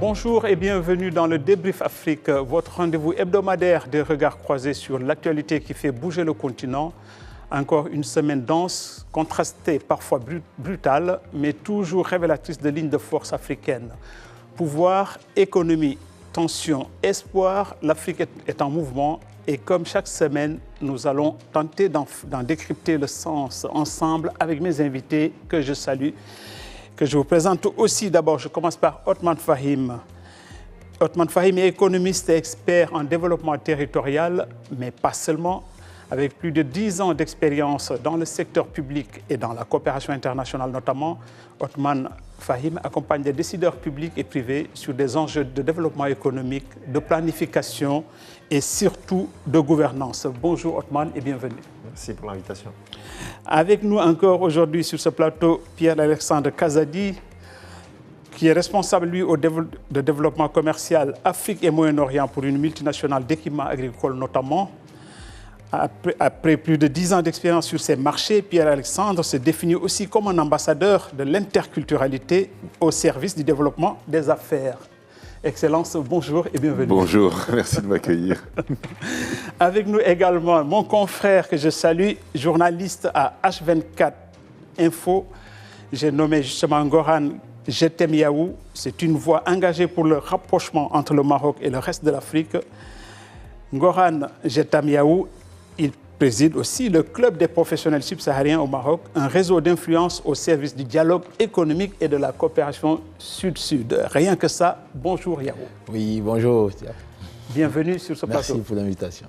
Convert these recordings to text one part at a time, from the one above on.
Bonjour et bienvenue dans le Débrief Afrique, votre rendez-vous hebdomadaire des regards croisés sur l'actualité qui fait bouger le continent. Encore une semaine dense, contrastée, parfois brutale, mais toujours révélatrice de lignes de force africaines. Pouvoir, économie, tension, espoir, l'Afrique est en mouvement et comme chaque semaine, nous allons tenter d'en décrypter le sens ensemble avec mes invités que je salue, que je vous présente aussi. D'abord, je commence par Othman Fahim. Othman Fahim est économiste et expert en développement territorial, mais pas seulement. Avec plus de 10 ans d'expérience dans le secteur public et dans la coopération internationale notamment, Othman Fahim accompagne des décideurs publics et privés sur des enjeux de développement économique, de planification et surtout de gouvernance. Bonjour Othman et bienvenue. Merci pour l'invitation. Avec nous encore aujourd'hui sur ce plateau, Pierre-Alexandre Kazadi, qui est responsable, lui, de développement commercial Afrique et Moyen-Orient pour une multinationale d'équipements agricoles notamment. Après plus de 10 ans d'expérience sur ces marchés, Pierre-Alexandre se définit aussi comme un ambassadeur de l'interculturalité au service du développement des affaires. Excellence, bonjour et bienvenue. Bonjour, merci de m'accueillir. Avec nous également mon confrère que je salue, journaliste à H24 Info. J'ai nommé justement Goran Jetemiaou. C'est une voix engagée pour le rapprochement entre le Maroc et le reste de l'Afrique. Goran Jetemiaou, il préside aussi le Club des professionnels subsahariens au Maroc, un réseau d'influence au service du dialogue économique et de la coopération sud-sud. Rien que ça, bonjour Yao. Oui, bonjour. Bienvenue sur ce plateau. Merci pour l'invitation.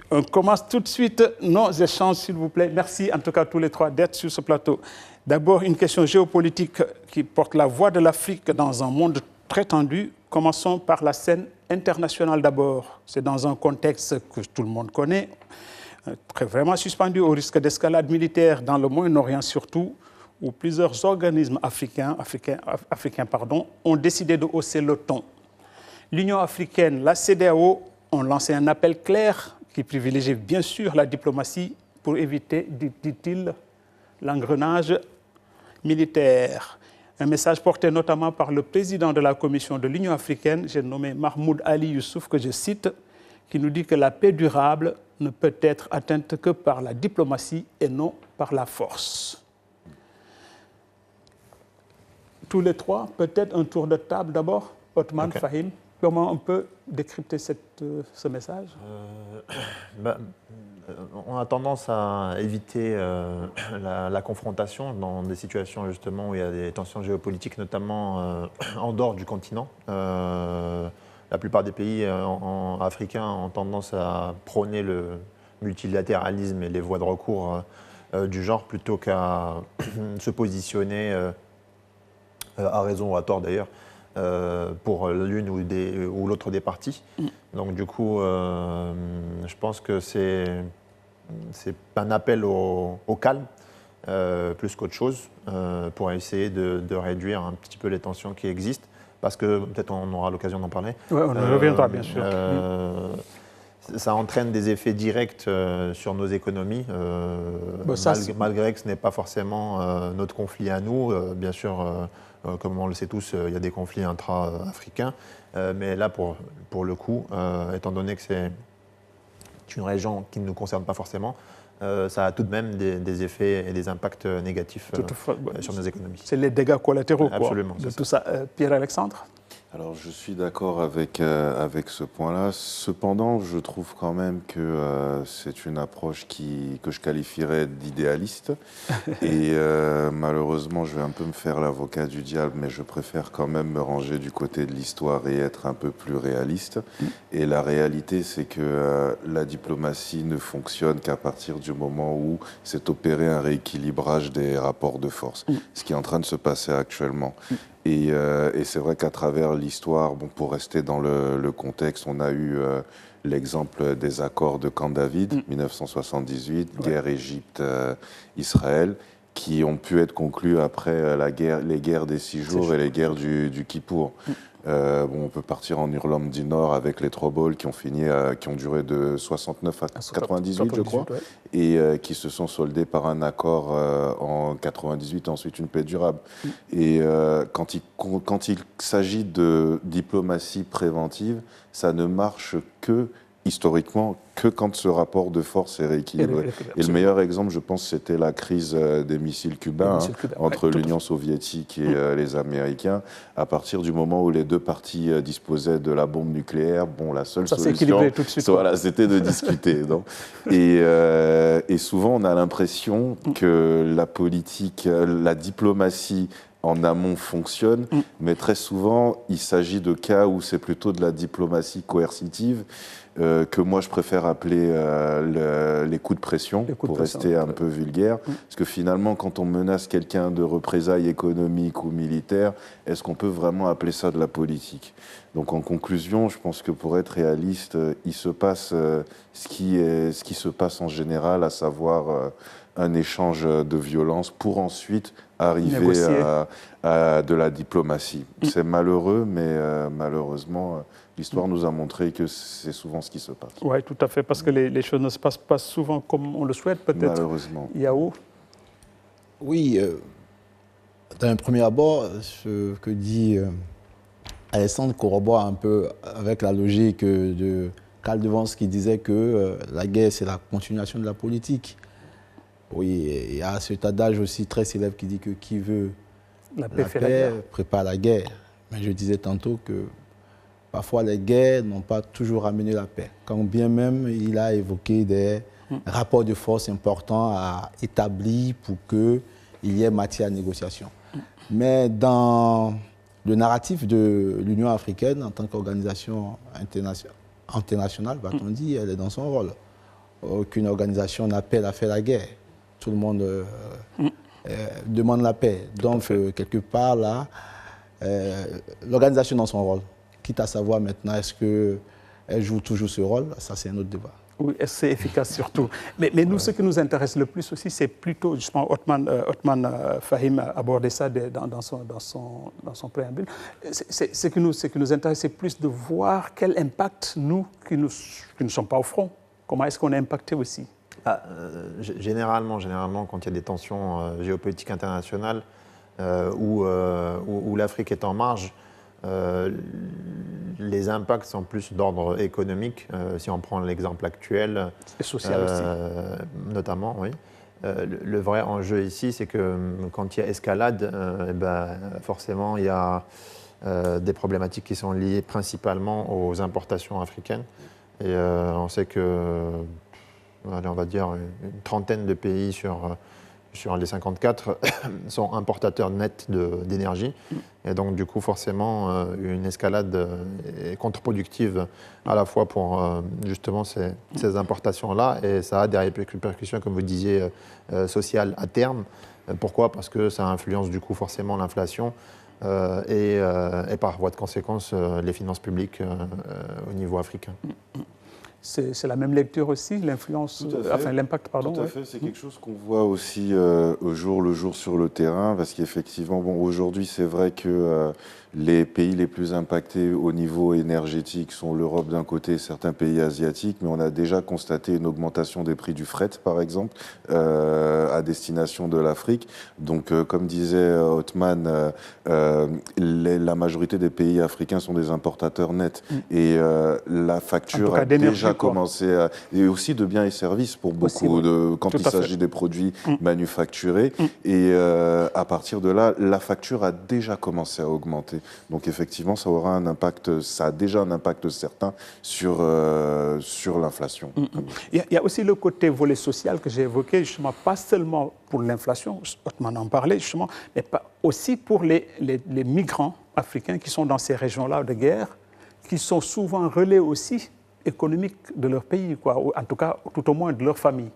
On commence tout de suite nos échanges, s'il vous plaît. Merci en tout cas tous les trois d'être sur ce plateau. D'abord, une question géopolitique qui porte la voix de l'Afrique dans un monde très tendu. Commençons par la scène internationale d'abord. C'est dans un contexte que tout le monde connaît, vraiment suspendu au risque d'escalade militaire dans le Moyen-Orient surtout, où plusieurs organismes africains ont décidé de hausser le ton. L'Union africaine, la CEDEAO ont lancé un appel clair qui privilégie bien sûr la diplomatie pour éviter, dit-il, l'engrenage militaire. Un message porté notamment par le président de la Commission de l'Union africaine, j'ai nommé Mahmoud Ali Youssouf, que je cite, qui nous dit que la paix durable ne peut être atteinte que par la diplomatie et non par la force. Tous les trois, peut-être un tour de table d'abord. Othman, okay. Fahim, comment on peut décrypter ce message? On a tendance à éviter la confrontation dans des situations justement où il y a des tensions géopolitiques, notamment en dehors du continent. La plupart des pays africains ont tendance à prôner le multilatéralisme et les voies de recours du genre plutôt qu'à se positionner, à raison ou à tort d'ailleurs, pour l'une ou l'autre des parties. Donc du coup, je pense que c'est un appel au calme, plus qu'autre chose, pour essayer de réduire un petit peu les tensions qui existent, parce que peut-être on aura l'occasion d'en parler. Oui, on en reviendra bien sûr. Ça entraîne des effets directs sur nos économies, malgré que ce n'est pas forcément notre conflit à nous. Bien sûr, comme on le sait tous, il y a des conflits intra-africains. Mais là, pour le coup, étant donné que c'est une région qui ne nous concerne pas forcément, ça a tout de même des effets et des impacts négatifs sur nos économies. C'est les dégâts collatéraux Absolument, de tout ça. Pierre-Alexandre ? Alors, je suis d'accord avec ce point-là. Cependant, je trouve quand même que c'est une approche que je qualifierais d'idéaliste. Et malheureusement, je vais un peu me faire l'avocat du diable, mais je préfère quand même me ranger du côté de l'histoire et être un peu plus réaliste. Et la réalité, c'est que la diplomatie ne fonctionne qu'à partir du moment où s'est opéré un rééquilibrage des rapports de force, ce qui est en train de se passer actuellement. Et c'est vrai qu'à travers l'histoire, pour rester dans le contexte, on a eu l'exemple des accords de Camp David, 1978, guerre Égypte-Israël. qui ont pu être conclues après les guerres des 6 jours et les guerres du Kippour. On peut partir en Irlande du Nord avec les Troubles qui ont duré de 69 à 98, je crois, ouais. Et qui se sont soldés par un accord en 98, ensuite une paix durable. Et quand il s'agit de diplomatie préventive, ça ne marche historiquement que quand ce rapport de force est rééquilibré. Et le meilleur exemple, je pense, c'était la crise des missiles cubains entre l'Union soviétique et les Américains. À partir du moment où les deux parties disposaient de la bombe nucléaire, la seule solution, tout de suite, c'était de discuter. Et souvent, on a l'impression que la politique, la diplomatie en amont fonctionne, mais très souvent, il s'agit de cas où c'est plutôt de la diplomatie coercitive, que moi je préfère appeler les coups de pression, pour rester un peu vulgaire. Parce que finalement, quand on menace quelqu'un de représailles économiques ou militaires, est-ce qu'on peut vraiment appeler ça de la politique ? Donc en conclusion, je pense que pour être réaliste, il se passe ce qui se passe en général, à savoir un échange de violence pour ensuite arriver à de la diplomatie. C'est malheureux, mais malheureusement, l'histoire nous a montré que c'est souvent ce qui se passe. Oui, tout à fait, parce que les choses ne se passent pas souvent comme on le souhaite, peut-être. Malheureusement. Yao ? Oui, d'un premier abord, ce que dit Alessandre corrobore un peu avec la logique de Karl de Vance qui disait que la guerre, c'est la continuation de la politique. Oui, il y a cet adage aussi très célèbre qui dit que qui veut la paix prépare la guerre. Mais je disais tantôt que parfois les guerres n'ont pas toujours amené la paix. Quand bien même il a évoqué des rapports de force importants à établir pour qu'il y ait matière à négociation. Mais dans le narratif de l'Union africaine en tant qu'organisation internationale, va-t-on dire, elle est dans son rôle. Aucune organisation n'appelle à faire la guerre. Tout le monde demande la paix. Donc, quelque part, là, l'organisation dans son rôle. Quitte à savoir maintenant, est-ce qu'elle joue toujours ce rôle? Ça, c'est un autre débat. Oui, c'est efficace surtout. Mais nous, ce qui nous intéresse le plus aussi, c'est plutôt, justement, Othman Fahim a abordé ça dans son préambule. Ce qui nous intéresse, c'est plus de voir quel impact, nous, qui ne sommes pas au front, comment est-ce qu'on est impacté aussi? Généralement, quand il y a des tensions géopolitiques internationales où l'Afrique est en marge, les impacts sont plus d'ordre économique. Si on prend l'exemple actuel, et social aussi. Notamment, oui. Le vrai enjeu ici, c'est que quand il y a escalade, forcément, il y a des problématiques qui sont liées principalement aux importations africaines. Et on sait que on va dire une trentaine de pays sur les 54 sont importateurs nets d'énergie. Et donc, du coup, forcément, une escalade est contre-productive à la fois pour justement ces importations-là, et ça a des répercussions, comme vous disiez, sociales à terme. Pourquoi ? Parce que ça influence du coup forcément l'inflation et par voie de conséquence les finances publiques au niveau africain. C'est la même lecture aussi, l'influence, enfin l'impact, pardon. Tout à fait, c'est quelque chose qu'on voit aussi au jour le jour sur le terrain, parce qu'effectivement, aujourd'hui, c'est vrai que les pays les plus impactés au niveau énergétique sont l'Europe d'un côté et certains pays asiatiques, mais on a déjà constaté une augmentation des prix du fret, par exemple, à destination de l'Afrique. Donc, comme disait Othman, la majorité des pays africains sont des importateurs nets. Et la facture a déjà commencé et aussi de biens et services pour beaucoup, quand il s'agit des produits manufacturés. Et à partir de là, la facture a déjà commencé à augmenter. Donc effectivement, ça aura un impact, ça a déjà un impact certain sur l'inflation. Il y a aussi le côté volet social que j'ai évoqué, justement, pas seulement pour l'inflation, Othman en parlait justement, mais aussi pour les migrants africains qui sont dans ces régions-là de guerre, qui sont souvent relais aussi économiques de leur pays, en tout cas, tout au moins de leur famille.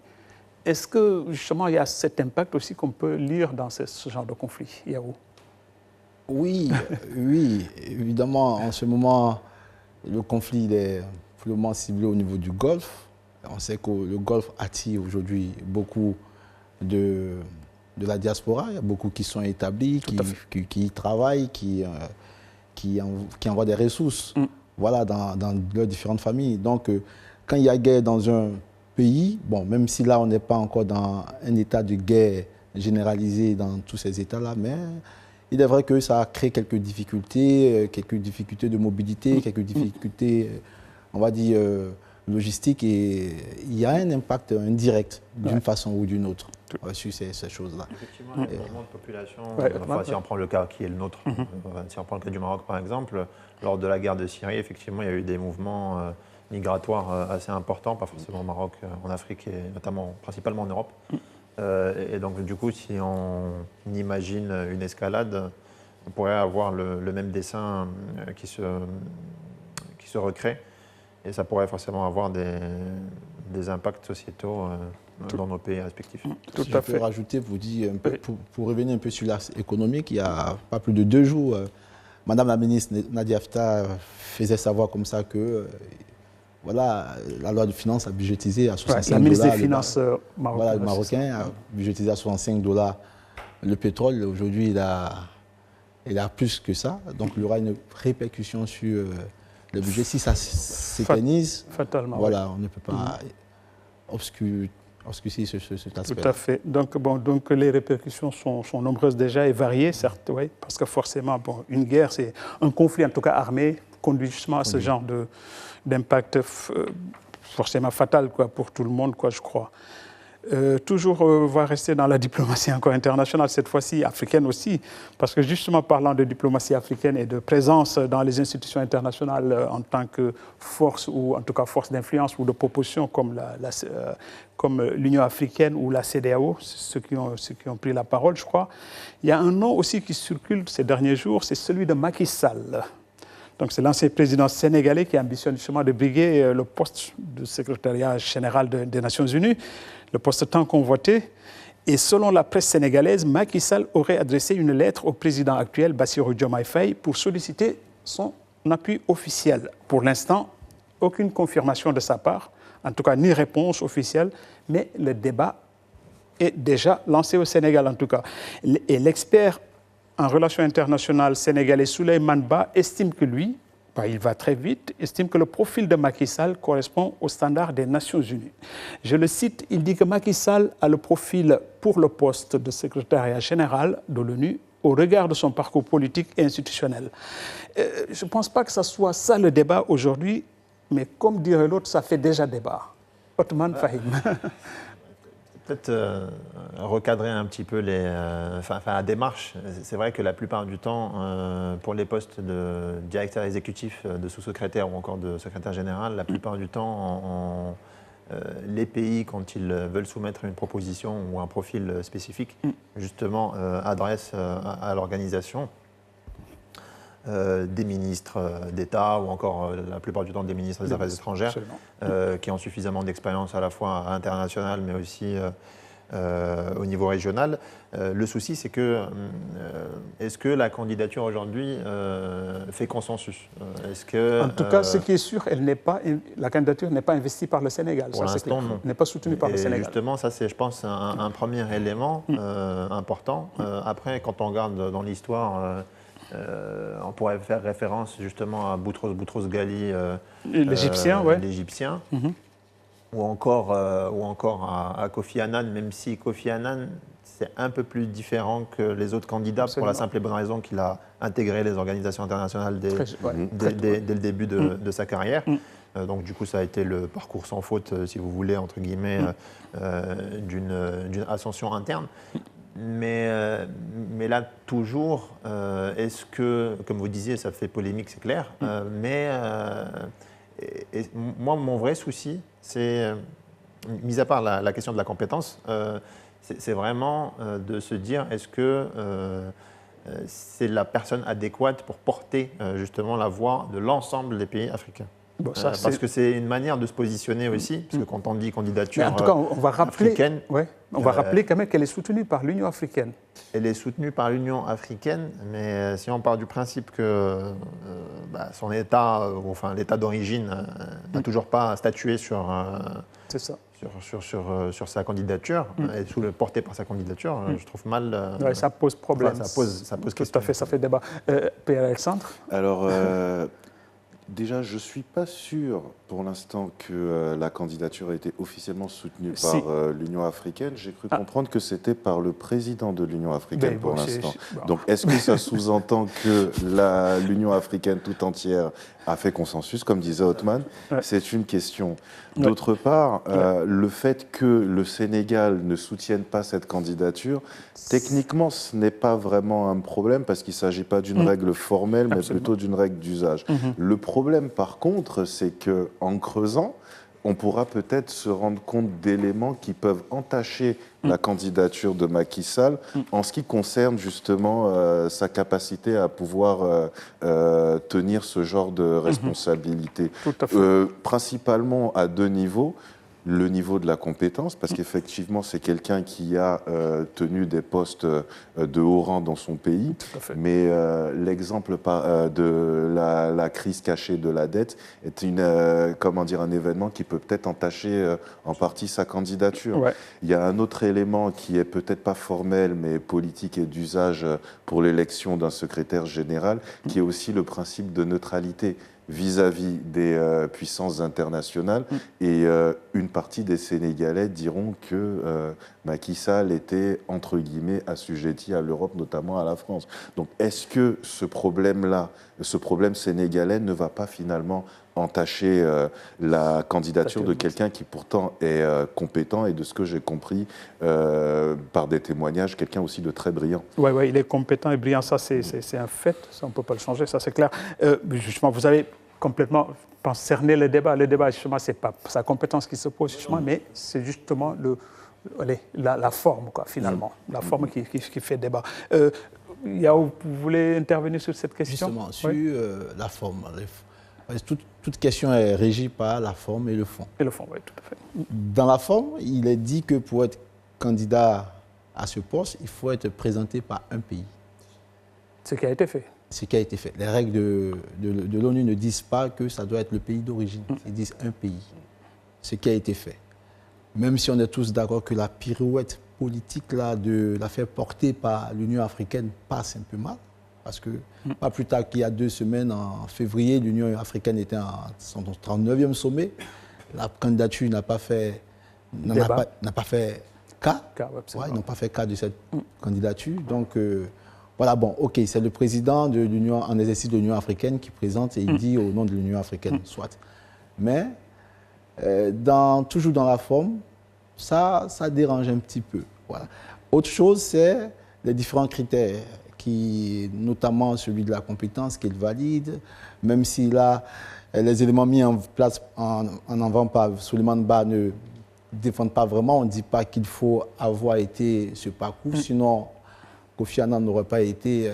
Est-ce que justement il y a cet impact aussi qu'on peut lire dans ce genre de conflit, Yao? Oui, évidemment, en ce moment, le conflit est purement ciblé au niveau du Golfe. On sait que le Golfe attire aujourd'hui beaucoup de de la diaspora. Il y a beaucoup qui sont établis, qui travaillent, qui envoient des ressources voilà, dans leurs différentes familles. Donc, quand il y a guerre dans un pays, bon, même si là, on n'est pas encore dans un état de guerre généralisé dans tous ces états-là, mais il est vrai que ça crée quelques difficultés de mobilité, quelques difficultés, on va dire, logistiques, et il y a un impact indirect d'une façon ou d'une autre sur ces choses-là. Effectivement, il y a un mouvement de population, si on prend le cas qui est le nôtre, si on prend le cas du Maroc par exemple, lors de la guerre de Syrie, effectivement, il y a eu des mouvements migratoires assez importants, pas forcément au Maroc, en Afrique et notamment, principalement en Europe. Et donc, du coup, si on imagine une escalade, on pourrait avoir le même dessin qui se recrée. Et ça pourrait forcément avoir des impacts sociétaux dans nos pays respectifs. Tout à fait. Je peux rajouter, pour revenir un peu sur l'axe économique, il n'y a pas plus de 2 jours, Madame la ministre Nadia Afta faisait savoir comme ça que voilà, la loi de finances a budgétisé à 65 $. La ministre des Finances marocaine. Voilà, le Marocain a budgétisé à 65 $ le pétrole. Aujourd'hui, il a plus que ça. Donc, il y aura une répercussion sur le budget. Si ça s'éternise, voilà, on ne peut pas obscurcir cet aspect. Tout à fait. Donc les répercussions sont nombreuses déjà et variées, certes, oui, parce que forcément, une guerre, c'est un conflit, en tout cas armé, conduit justement à ce genre d'impact forcément fatal pour tout le monde, je crois. Toujours, on va rester dans la diplomatie encore internationale, cette fois-ci africaine aussi, parce que justement parlant de diplomatie africaine et de présence dans les institutions internationales en tant que force, ou en tout cas force d'influence ou de proposition comme l'Union africaine ou la CEDEAO, ceux qui ont pris la parole, je crois. Il y a un nom aussi qui circule ces derniers jours, c'est celui de Macky Sall. Donc c'est l'ancien président sénégalais qui ambitionne justement de briguer le poste de secrétariat général des Nations Unies, le poste tant convoité. Et selon la presse sénégalaise, Macky Sall aurait adressé une lettre au président actuel, Bassirou Diomaye Faye, pour solliciter son appui officiel. Pour l'instant, aucune confirmation de sa part, en tout cas ni réponse officielle, mais le débat est déjà lancé au Sénégal en tout cas. Et l'expert en relations internationales sénégalais Souleymane Ba estime que lui, il va très vite, estime que le profil de Macky Sall correspond aux standards des Nations Unies. Je le cite, il dit que Macky Sall a le profil pour le poste de secrétariat général de l'ONU au regard de son parcours politique et institutionnel. Je ne pense pas que ce soit ça le débat aujourd'hui, mais comme dirait l'autre, ça fait déjà débat. Othman Fahim. Peut-être recadrer un petit peu la démarche. C'est vrai que la plupart du temps, pour les postes de directeur exécutif, de sous-secrétaire ou encore de secrétaire général, la plupart du temps, les pays, quand ils veulent soumettre une proposition ou un profil spécifique, justement, adressent à l'organisation des ministres d'État ou encore la plupart du temps des ministres des Affaires étrangères qui ont suffisamment d'expérience à la fois à l'international mais aussi au niveau régional. Le souci, c'est que est-ce que la candidature aujourd'hui fait consensus? En tout cas, ce qui est sûr, la candidature n'est pas investie par le Sénégal. Pour l'instant, non. N'est pas soutenue par le Sénégal. Justement, ça c'est, je pense, un premier élément important. Après, quand on regarde dans l'histoire, on pourrait faire référence justement à Boutros Ghali, l'Égyptien, ou encore à Kofi Annan, même si Kofi Annan, c'est un peu plus différent que les autres candidats. Absolument. Pour la simple et bonne raison qu'il a intégré les organisations internationales dès le début de sa carrière. Donc du coup, ça a été le parcours sans faute, si vous voulez, entre guillemets, d'une ascension interne. Mais là, toujours, est-ce que, comme vous disiez, ça fait polémique, c'est clair, moi, mon vrai souci, c'est, mis à part la question de la compétence, c'est vraiment de se dire, est-ce que c'est la personne adéquate pour porter justement la voix de l'ensemble des pays africains? Parce que c'est une manière de se positionner aussi, parce que quand on dit candidature en tout cas, on va rappeler, africaine... on va rappeler quand même qu'elle est soutenue par l'Union africaine. Elle est soutenue par l'Union africaine, mais si on part du principe que son État, enfin l'État d'origine, n'a toujours pas statué sur sur sa candidature, et porté par sa candidature, je trouve mal. Ouais, ça pose problème. Ça pose Tout question. à fait, ça fait débat. Pierre-Alexandre? Alors, déjà, je ne suis pas sûr pour l'instant que la candidature a été officiellement soutenue par l'Union africaine. J'ai cru comprendre que c'était par le président de l'Union africaine pour l'instant. Donc, est-ce que ça sous-entend que l'Union africaine tout entière a fait consensus, comme disait Othman? C'est une question. D'autre part, le fait que le Sénégal ne soutienne pas cette candidature, techniquement, ce n'est pas vraiment un problème parce qu'il ne s'agit pas d'une règle formelle, mais plutôt d'une règle d'usage. Le problème, par contre, c'est qu'en creusant, on pourra peut-être se rendre compte d'éléments qui peuvent entacher la candidature de Macky Sall en ce qui concerne justement sa capacité à pouvoir tenir ce genre de responsabilité. Principalement à deux niveaux. Le niveau de la compétence, parce qu'effectivement, c'est quelqu'un qui a tenu des postes de haut rang dans son pays. Mais l'exemple de la crise cachée de la dette est un événement qui peut peut-être entacher en partie sa candidature. Il y a un autre élément qui est peut-être pas formel, mais politique et d'usage pour l'élection d'un secrétaire général, qui est aussi le principe de neutralité vis-à-vis des puissances internationales. Et une partie des Sénégalais diront que Macky Sall était, entre guillemets, assujetti à l'Europe, notamment à la France. Donc est-ce que ce problème-là, ce problème sénégalais ne va pas finalement entacher la candidature de quelqu'un qui pourtant est compétent et de ce que j'ai compris par des témoignages, quelqu'un aussi de très brillant. Oui, il est compétent et brillant, ça c'est un fait, ça on ne peut pas le changer, ça c'est clair. Justement, vous avez complètement cerné le débat. Le débat, justement, ce n'est pas sa compétence qui se pose, justement, mais c'est justement la forme, quoi, finalement, la forme qui fait débat. Yao, vous voulez intervenir sur cette question? Justement, sur la forme. Toute question est régie par la forme et le fond. Et le fond, oui, tout à fait. Dans la forme, il est dit que pour être candidat à ce poste, il faut être présenté par un pays. Ce qui a été fait. Ce qui a été fait. Les règles de l'ONU ne disent pas que ça doit être le pays d'origine. Ils disent un pays. Ce qui a été fait. Même si on est tous d'accord que la pirouette politique là, de l'affaire portée par l'Union africaine passe un peu mal. Parce que pas plus tard qu'il y a 2 semaines, en février, l'Union africaine était à son 39e sommet. La candidature n'a pas fait cas. Ils n'ont pas fait cas de cette candidature. Donc, voilà, bon, ok, c'est le président de l'Union en exercice de l'Union africaine qui présente et il dit au nom de l'Union africaine, soit. Mais, toujours dans la forme, ça dérange un petit peu. Voilà. Autre chose, c'est les différents critères, notamment celui de la compétence qu'il valide, même si là, les éléments mis en place en avant par Souleymane Ba ne défendent pas vraiment. On ne dit pas qu'il faut avoir été ce parcours, sinon Kofi Annan n'aurait pas été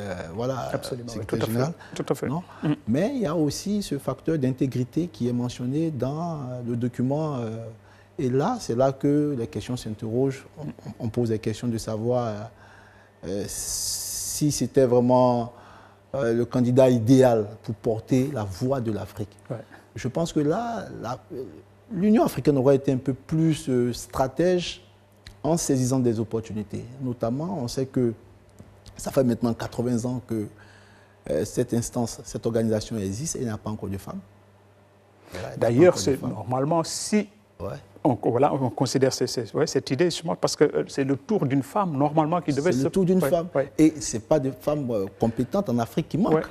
secrétaire général. Tout à fait. Non. Mais il y a aussi ce facteur d'intégrité qui est mentionné dans le document. Et là, c'est là que les questions s'interrogent. On pose des questions de savoir si c'était vraiment le candidat idéal pour porter la voix de l'Afrique. Je pense que là, l'Union africaine aurait été un peu plus stratège en saisissant des opportunités. Notamment, on sait que ça fait maintenant 80 ans que cette instance, cette organisation existe et il n'y a pas encore de femmes. D'ailleurs, normalement, si on considère cette idée, justement, parce que c'est le tour d'une femme, normalement, qui devait se... C'est le tour d'une femme. Et ce n'est pas de femmes compétentes en Afrique qui manquent.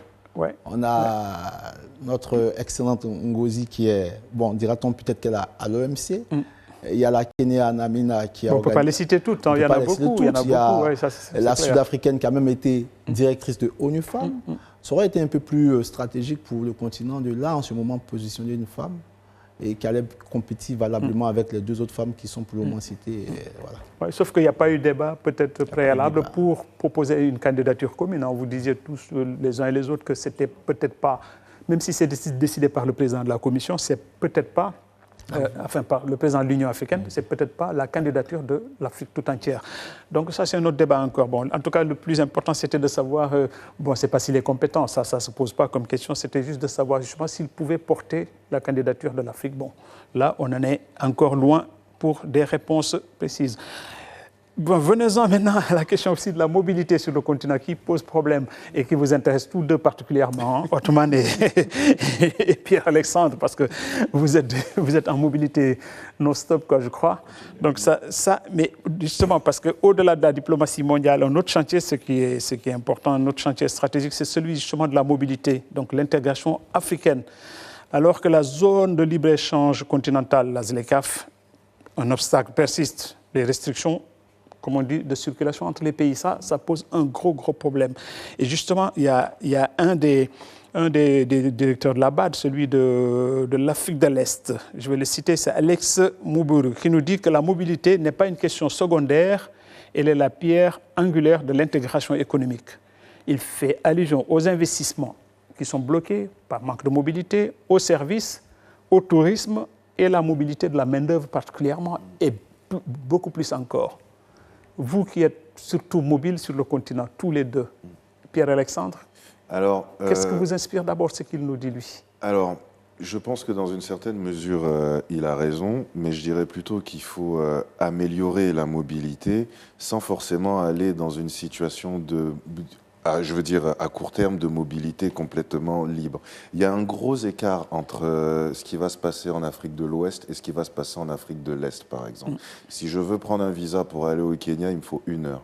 On a notre excellente Ngozi qui est, dira-t-on peut-être qu'elle est à l'OMC. Il y a la Kenya Namina qui a... On ne peut pas les citer toutes, il y en a beaucoup. Il y a la Sud-Africaine qui a même été directrice de ONU Femmes. Ça aurait été un peu plus stratégique pour le continent de là, en ce moment, positionner une femme et qui allait compétir valablement avec les 2 autres femmes qui sont pour le moment citées. Voilà. Sauf qu'il n'y a pas eu de débat peut-être préalable pour proposer une candidature commune. Vous disiez tous les uns et les autres que c'était peut-être pas, même si c'est décidé par le président de la Commission, c'est peut-être pas, par le président de l'Union africaine, c'est peut-être pas la candidature de l'Afrique tout entière. Donc ça, c'est un autre débat encore. En tout cas, le plus important, c'était de savoir, c'est pas s'il est compétent, ça se pose pas comme question, c'était juste de savoir justement s'il pouvait porter la candidature de l'Afrique. Là, on en est encore loin pour des réponses précises. Bon, venons-en maintenant à la question aussi de la mobilité sur le continent qui pose problème et qui vous intéresse tous deux particulièrement, hein, Othman et Pierre-Alexandre, parce que vous êtes en mobilité non-stop, quoi, je crois. Donc mais justement, parce qu'au-delà de la diplomatie mondiale, un autre chantier, ce qui est important, un autre chantier stratégique, c'est celui justement de la mobilité, donc l'intégration africaine. Alors que la zone de libre-échange continentale, la ZLECAf, un obstacle persiste, les restrictions, comme on dit, de circulation entre les pays. Ça pose un gros problème. Et justement, il y a un des directeurs de la BAD, celui de l'Afrique de l'Est, je vais le citer, c'est Alex Muburu, qui nous dit que la mobilité n'est pas une question secondaire, elle est la pierre angulaire de l'intégration économique. Il fait allusion aux investissements qui sont bloqués par manque de mobilité, aux services, au tourisme et la mobilité de la main-d'œuvre particulièrement, et beaucoup plus encore. Vous qui êtes surtout mobile sur le continent, tous les deux, Pierre-Alexandre, qu'est-ce que vous inspire d'abord ce qu'il nous dit, lui? Alors, je pense que dans une certaine mesure, il a raison, mais je dirais plutôt qu'il faut améliorer la mobilité sans forcément aller dans une situation je veux dire, à court terme, de mobilité complètement libre. Il y a un gros écart entre ce qui va se passer en Afrique de l'Ouest et ce qui va se passer en Afrique de l'Est, par exemple. Si je veux prendre un visa pour aller au Kenya, il me faut 1 heure.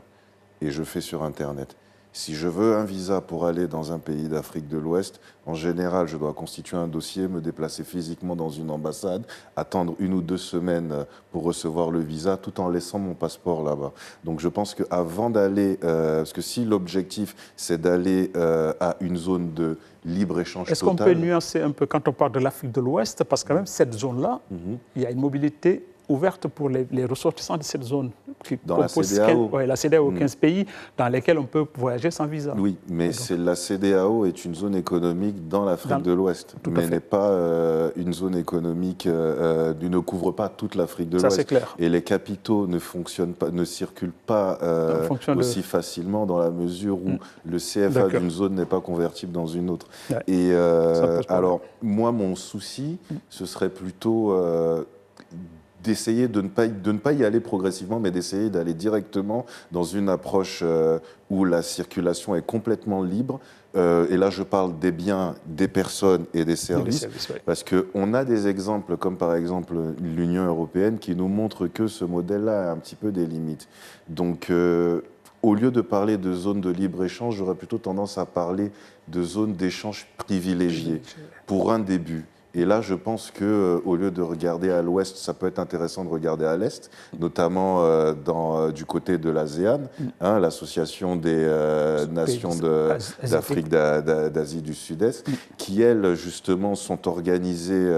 Et je fais sur Internet. Si je veux un visa pour aller dans un pays d'Afrique de l'Ouest, en général, je dois constituer un dossier, me déplacer physiquement dans une ambassade, attendre 1 ou 2 semaines pour recevoir le visa, tout en laissant mon passeport là-bas. Donc je pense qu'avant d'aller, parce que si l'objectif c'est d'aller à une zone de libre-échange total... Est-ce qu'on peut nuancer un peu quand on parle de l'Afrique de l'Ouest, parce que quand même cette zone-là, il y a une mobilité ouverte pour les ressortissants de cette zone qui dans la CEDEAO. La CEDEAO, 15 pays dans lesquels on peut voyager sans visa. Oui, mais la CEDEAO est une zone économique dans l'Afrique de l'Ouest, mais n'est pas une zone économique, ne couvre pas toute l'Afrique de l'Ouest. Ça, c'est clair. Et les capitaux ne circulent pas aussi facilement dans la mesure où le CFA d'une zone n'est pas convertible dans une autre. Ouais. Et alors, moi, mon souci, ce serait plutôt... d'essayer de ne pas y aller progressivement, mais d'essayer d'aller directement dans une approche où la circulation est complètement libre. Et là, je parle des biens, des personnes et des services, parce qu'on a des exemples, comme par exemple l'Union européenne, qui nous montrent que ce modèle-là a un petit peu des limites. Donc, au lieu de parler de zones de libre-échange, j'aurais plutôt tendance à parler de zones d'échange privilégiées, pour un début. Et là, je pense qu'au lieu de regarder à l'ouest, ça peut être intéressant de regarder à l'est, notamment du côté de l'ASEAN, l'association des nations d'Afrique, d'Asie du Sud-Est, qui, elles, justement, sont organisées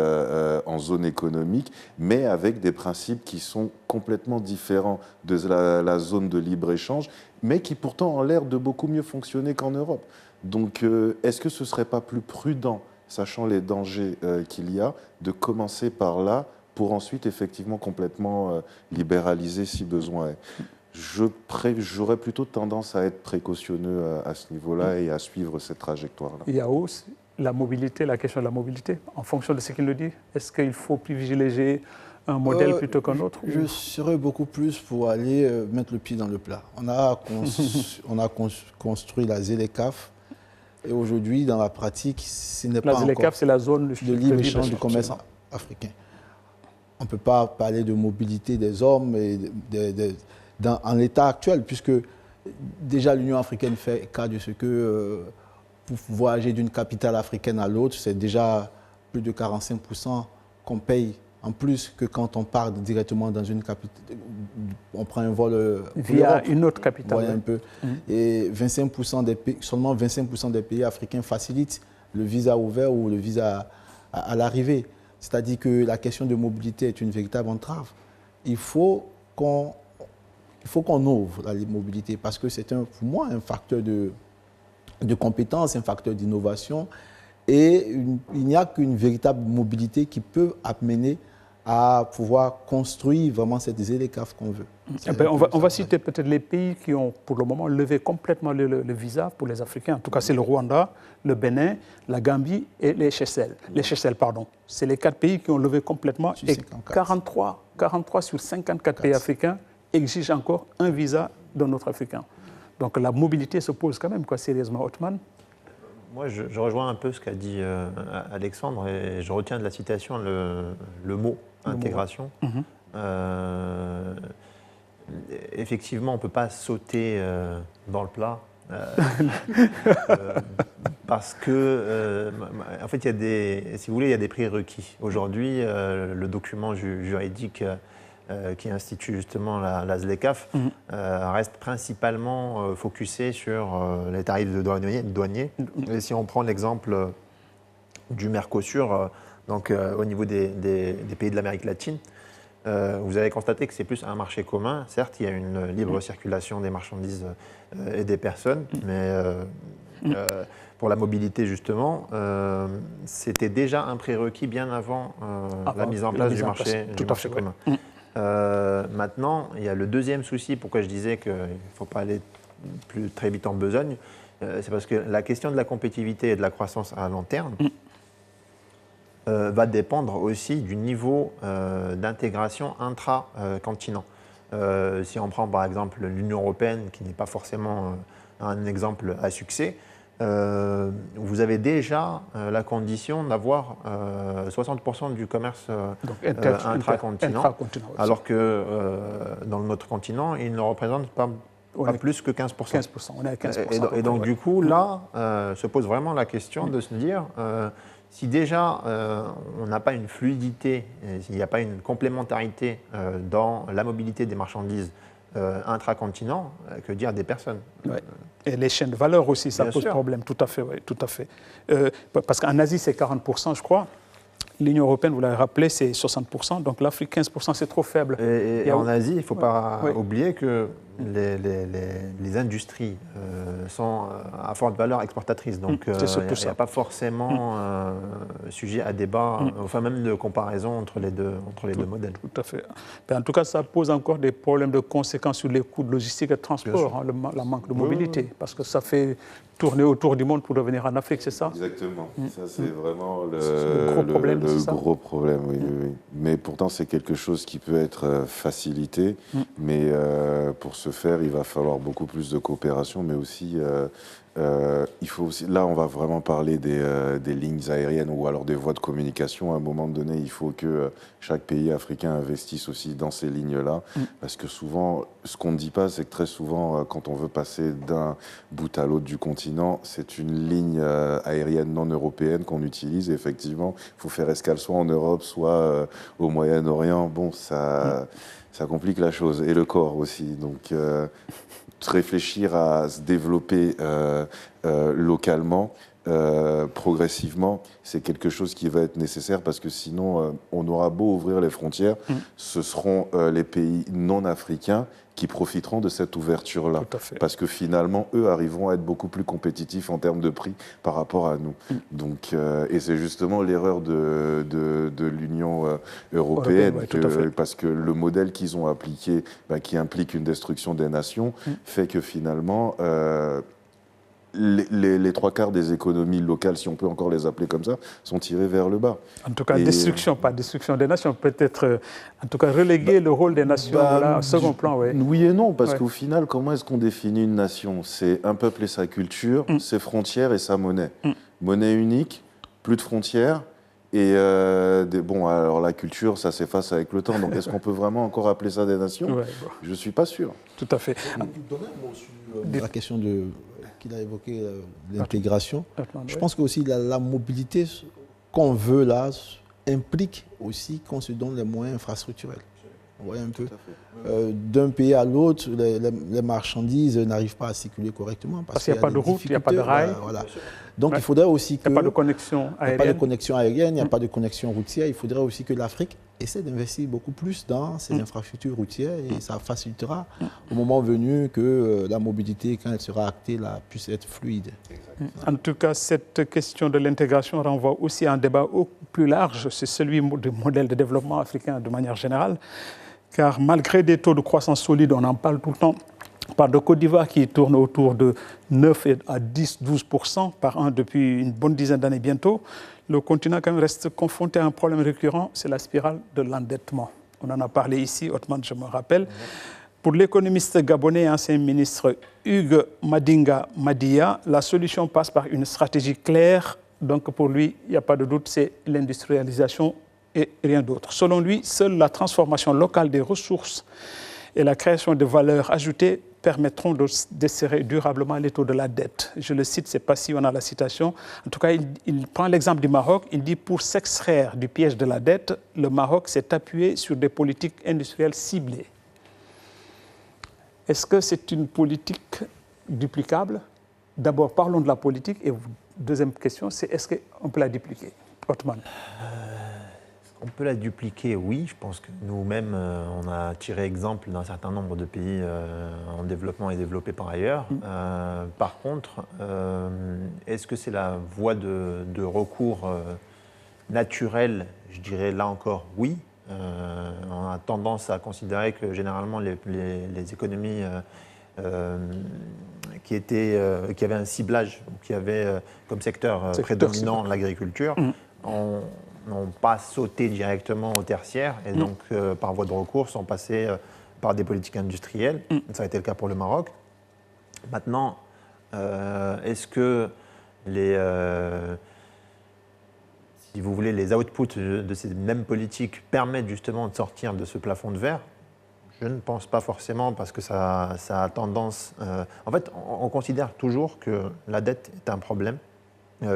en zone économique, mais avec des principes qui sont complètement différents de la zone de libre-échange, mais qui pourtant ont l'air de beaucoup mieux fonctionner qu'en Europe. Donc, est-ce que ce ne serait pas plus prudent, sachant les dangers qu'il y a, de commencer par là pour ensuite effectivement complètement libéraliser si besoin est. J'aurais plutôt tendance à être précautionneux à ce niveau-là et à suivre cette trajectoire-là. Il y a aussi la mobilité, la question de la mobilité, en fonction de ce qu'il nous dit. Est-ce qu'il faut privilégier un modèle plutôt qu'un autre? Je serais beaucoup plus pour aller mettre le pied dans le plat. On a construit la ZLECAf. Et aujourd'hui, dans la pratique, ce n'est pas encore c'est la zone de libre-échange du commerce africain. On ne peut pas parler de mobilité des hommes en l'état actuel, puisque déjà l'Union africaine fait cas de ce que pour voyager d'une capitale africaine à l'autre, c'est déjà plus de 45% qu'on paye en plus que quand on part directement dans une capitale, on prend un vol via une autre capitale. Ouais, un peu. Et 25% des pays, seulement 25% des pays africains facilitent le visa ouvert ou le visa à l'arrivée. C'est-à-dire que la question de mobilité est une véritable entrave. Il faut qu'on ouvre la mobilité parce que c'est pour moi un facteur de compétence, un facteur d'innovation. Et il n'y a qu'une véritable mobilité qui peut amener à pouvoir construire vraiment cette ZLECAf qu'on veut. On va citer peut-être les pays qui ont pour le moment levé complètement le visa pour les Africains. En tout cas, c'est le Rwanda, le Bénin, la Gambie et les Seychelles. Les Seychelles, pardon. C'est les 4 pays qui ont levé complètement. Et 43 sur 54 pays africains exigent encore un visa d'un autre Africain. Donc la mobilité se pose quand même, sérieusement, Othman. Moi, je rejoins un peu ce qu'a dit Alexandre et je retiens de la citation le mot intégration. Effectivement, on ne peut pas sauter dans le plat parce que, en fait, si vous voulez, il y a des prérequis. Aujourd'hui, le document juridique qui institue justement la ZLECAf reste principalement focusé sur les tarifs de douaniers. Et si on prend l'exemple du Mercosur, donc au niveau des pays de l'Amérique latine, vous avez constaté que c'est plus un marché commun. Certes, il y a une libre circulation des marchandises et des personnes, mais pour la mobilité, justement, c'était déjà un prérequis bien avant la mise en place du marché commun. Maintenant, il y a le deuxième souci, pourquoi je disais qu'il ne faut pas aller très vite en besogne, c'est parce que la question de la compétitivité et de la croissance à long terme va dépendre aussi du niveau d'intégration intra-continent. Si on prend par exemple l'Union européenne, qui n'est pas forcément un exemple à succès, vous avez déjà la condition d'avoir 60% du commerce intra-continent, alors que dans notre continent, il ne représente pas plus que 15%. 15%, on est à 15%. Et donc du coup, là, se pose vraiment la question de se dire, si déjà on n'a pas une fluidité, s'il n'y a pas une complémentarité dans la mobilité des marchandises intracontinent, que dire des personnes. Ouais. Et les chaînes de valeur aussi, ça pose problème, tout à fait, oui, tout à fait. Parce qu'en Asie, c'est 40%, je crois. L'Union européenne, vous l'avez rappelé, c'est 60%. Donc l'Afrique, 15%, c'est trop faible. Et en Asie, il ne faut pas oublier que les industries sont à forte valeur exportatrice. Donc il n'y a pas forcément sujet à débat, enfin même de comparaison entre les deux modèles. Tout à fait. Mais en tout cas, ça pose encore des problèmes de conséquences sur les coûts de logistique et de transport, la manque de mobilité. Parce que ça fait tourner autour du monde pour revenir en Afrique, c'est ça? Exactement. Ça, c'est vraiment le gros problème. Oui, oui. Mais pourtant, c'est quelque chose qui peut être facilité. Mais pour ce faire, il va falloir beaucoup plus de coopération, mais aussi, il faut aussi, là, on va vraiment parler des lignes aériennes ou alors des voies de communication. À un moment donné, il faut que chaque pays africain investisse aussi dans ces lignes-là, parce que souvent, ce qu'on ne dit pas, c'est que très souvent, quand on veut passer d'un bout à l'autre du continent, c'est une ligne aérienne non européenne qu'on utilise. Et effectivement, il faut faire escale soit en Europe, soit au Moyen-Orient. Bon, ça complique la chose, et le corps aussi. Donc, réfléchir à se développer localement, progressivement, c'est quelque chose qui va être nécessaire, parce que sinon, on aura beau ouvrir les frontières, ce seront les pays non africains qui profiteront de cette ouverture-là. Parce que finalement, eux arriveront à être beaucoup plus compétitifs en termes de prix par rapport à nous. Donc, et c'est justement l'erreur de l'Union européenne, parce que le modèle qu'ils ont appliqué, qui implique une destruction des nations, fait que finalement, les trois quarts des économies locales, si on peut encore les appeler comme ça, sont tirées vers le bas. En tout cas, destruction, pas destruction des nations, peut-être, en tout cas, reléguer le rôle des nations au second plan. Oui et non, parce qu'au final, comment est-ce qu'on définit une nation? C'est un peuple et sa culture, ses frontières et sa monnaie. Monnaie unique, plus de frontières. Et bon, alors la culture, ça s'efface avec le temps. Donc, est-ce qu'on peut vraiment encore appeler ça des nations? Je ne suis pas sûr. Tout à fait. La question qu'il a évoquée, l'intégration. Je pense que aussi la mobilité qu'on veut là implique aussi qu'on se donne les moyens infrastructurels. Vous voyez un peu. D'un pays à l'autre, les marchandises n'arrivent pas à circuler correctement. Parce qu'il n'y a pas de route, il n'y a pas de rail. Voilà. Donc il faudrait aussi que... Il n'y a pas de connexion aérienne. Il n'y a pas de connexion aérienne, il n'y a pas de connexion routière. Il faudrait aussi que l'Afrique essaie d'investir beaucoup plus dans ces infrastructures routières et ça facilitera au moment venu que la mobilité, quand elle sera actée, là, puisse être fluide. En tout cas, cette question de l'intégration renvoie aussi à un débat plus large, c'est celui du modèle de développement africain de manière générale, car malgré des taux de croissance solides, on en parle tout le temps, on parle de Côte d'Ivoire qui tourne autour de 9 à 10-12% par an depuis une bonne dizaine d'années bientôt, le continent quand même reste confronté à un problème récurrent, c'est la spirale de l'endettement. On en a parlé ici, Othman, je me rappelle. Pour l'économiste gabonais et ancien ministre Hugues Madinga Madia, la solution passe par une stratégie claire. Donc pour lui, il n'y a pas de doute, c'est l'industrialisation et rien d'autre. Selon lui, seule la transformation locale des ressources et la création de valeur ajoutée permettront de desserrer durablement les taux de la dette. Je le cite, je ne sais pas si on a la citation. En tout cas, il prend l'exemple du Maroc. Il dit, pour s'extraire du piège de la dette, le Maroc s'est appuyé sur des politiques industrielles ciblées. Est-ce que c'est une politique duplicable? D'abord, parlons de la politique. Et deuxième question, c'est est-ce qu'on peut la dupliquer? Othman. On peut la dupliquer, oui. Je pense que nous-mêmes, on a tiré exemple d'un certain nombre de pays en développement et développés par ailleurs. Par contre, est-ce que c'est la voie de recours naturelle? Je dirais là encore oui. On a tendance à considérer que généralement les économies qui avaient un ciblage, qui avaient comme secteur prédominant l'agriculture, n'ont pas sauté directement au tertiaire et donc par voie de recours sont passés par des politiques industrielles. Ça a été le cas pour le Maroc. Maintenant, est-ce que si vous voulez, les outputs de ces mêmes politiques permettent justement de sortir de ce plafond de verre? Je ne pense pas forcément parce que ça a tendance... en fait, on considère toujours que la dette est un problème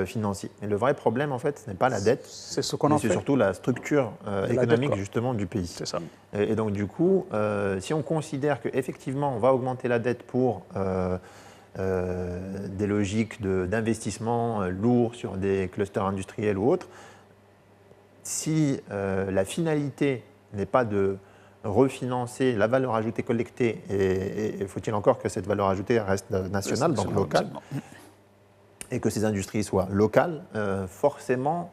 financier. Et le vrai problème, en fait, ce n'est pas la dette, c'est ce qu'on en fait. C'est surtout la structure économique dette, justement du pays. C'est ça. Et donc du coup, si on considère qu'effectivement on va augmenter la dette pour des logiques d'investissement lourds sur des clusters industriels ou autres, si la finalité n'est pas de refinancer la valeur ajoutée collectée, et faut-il encore que cette valeur ajoutée reste nationale, donc locale, et que ces industries soient locales, forcément,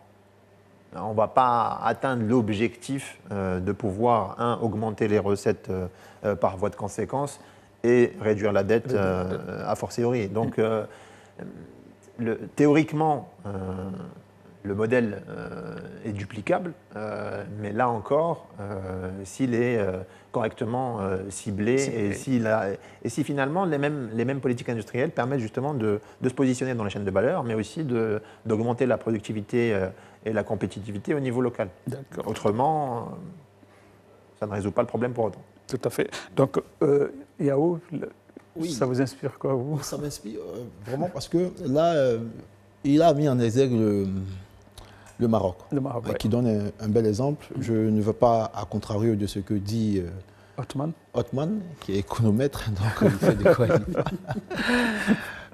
on ne va pas atteindre l'objectif de pouvoir, augmenter les recettes par voie de conséquence et réduire la dette a fortiori. Donc, théoriquement, le modèle est duplicable, mais là encore, s'il est correctement ciblé et si finalement les mêmes politiques industrielles permettent justement de se positionner dans les chaînes de valeur, mais aussi d'augmenter la productivité et la compétitivité au niveau local. Autrement, ça ne résout pas le problème pour autant. Tout à fait. Donc, Yao, ça vous inspire quoi, vous? Ça m'inspire vraiment parce que là, il a mis en exergue le Maroc, qui donne un bel exemple. Je ne veux pas, à contrario de ce que dit Othman, qui est économètre, donc il fait de quoi il parle.